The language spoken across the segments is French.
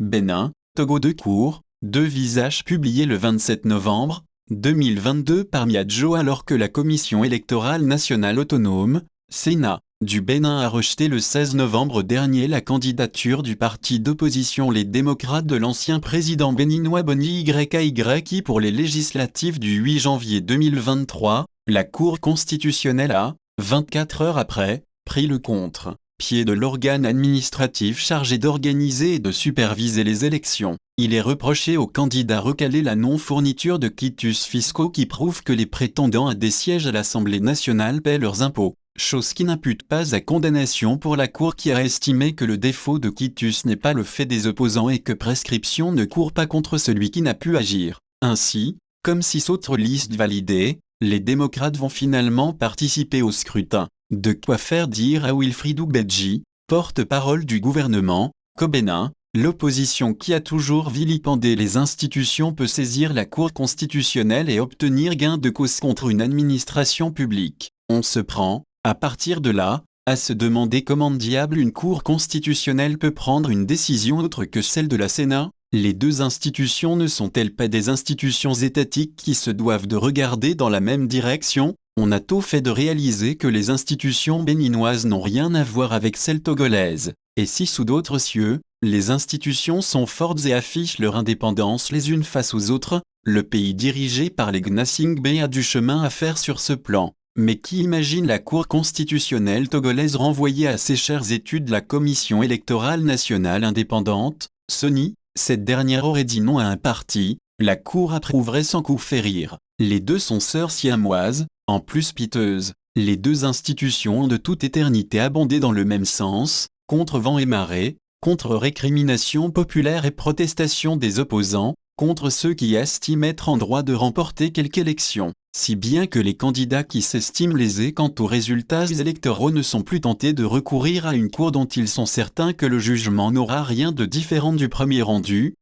Bénin, Togo de cours, deux visages publiés le 27 novembre 2022 par Miadjo alors que la Commission électorale nationale autonome, Sénat, du Bénin a rejeté le 16 novembre dernier la candidature du parti d'opposition Les Démocrates de l'ancien président béninois Boni YAY pour les législatives du 8 janvier 2023, la Cour constitutionnelle a, 24 heures après, pris le contre-pied de l'organe administratif chargé d'organiser et de superviser les élections. Il est reproché aux candidats recalés la non-fourniture de quitus fiscaux qui prouvent que les prétendants à des sièges à l'Assemblée nationale paient leurs impôts, chose qui n'impute pas à condamnation pour la Cour qui a estimé que le défaut de quitus n'est pas le fait des opposants et que prescription ne court pas contre celui qui n'a pu agir. Ainsi, comme 6 autres listes validées, les démocrates vont finalement participer au scrutin. De quoi faire dire à Wilfried Oubedji, porte-parole du gouvernement, qu'au Bénin, l'opposition qui a toujours vilipendé les institutions peut saisir la Cour constitutionnelle et obtenir gain de cause contre une administration publique. On se prend, à partir de là, à se demander comment diable une Cour constitutionnelle peut prendre une décision autre que celle de la Sénat. Les deux institutions ne sont-elles pas des institutions étatiques qui se doivent de regarder dans la même direction? On a tôt fait de réaliser que les institutions béninoises n'ont rien à voir avec celles togolaises. Et si sous d'autres cieux, les institutions sont fortes et affichent leur indépendance les unes face aux autres, le pays dirigé par les Gnassingbé a du chemin à faire sur ce plan. Mais qui imagine la Cour constitutionnelle togolaise renvoyer à ses chères études la Commission électorale nationale indépendante, CENI? Cette dernière aurait dit non à un parti, la Cour approuverait sans coup férir. Les deux sont sœurs siamoises, en plus piteuses. Les deux institutions ont de toute éternité abondé dans le même sens, contre vent et marée, contre récrimination populaire et protestation des opposants, contre ceux qui estiment être en droit de remporter quelque élection. Si bien que les candidats qui s'estiment lésés quant aux résultats électoraux ne sont plus tentés de recourir à une cour dont ils sont certains que le jugement n'aura rien de différent du premier rendu,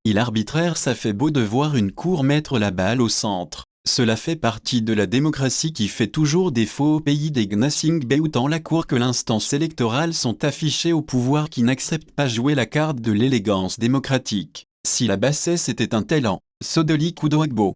il arbitraire. Ça fait beau de voir une cour mettre la balle au centre. Cela fait partie de la démocratie qui fait toujours défaut au pays des Gnassingbé où tant la cour que l'instance électorale sont affichés au pouvoir qui n'acceptent pas jouer la carte de l'élégance démocratique. Si la bassesse était un talent, Sodoli Koudoagbo.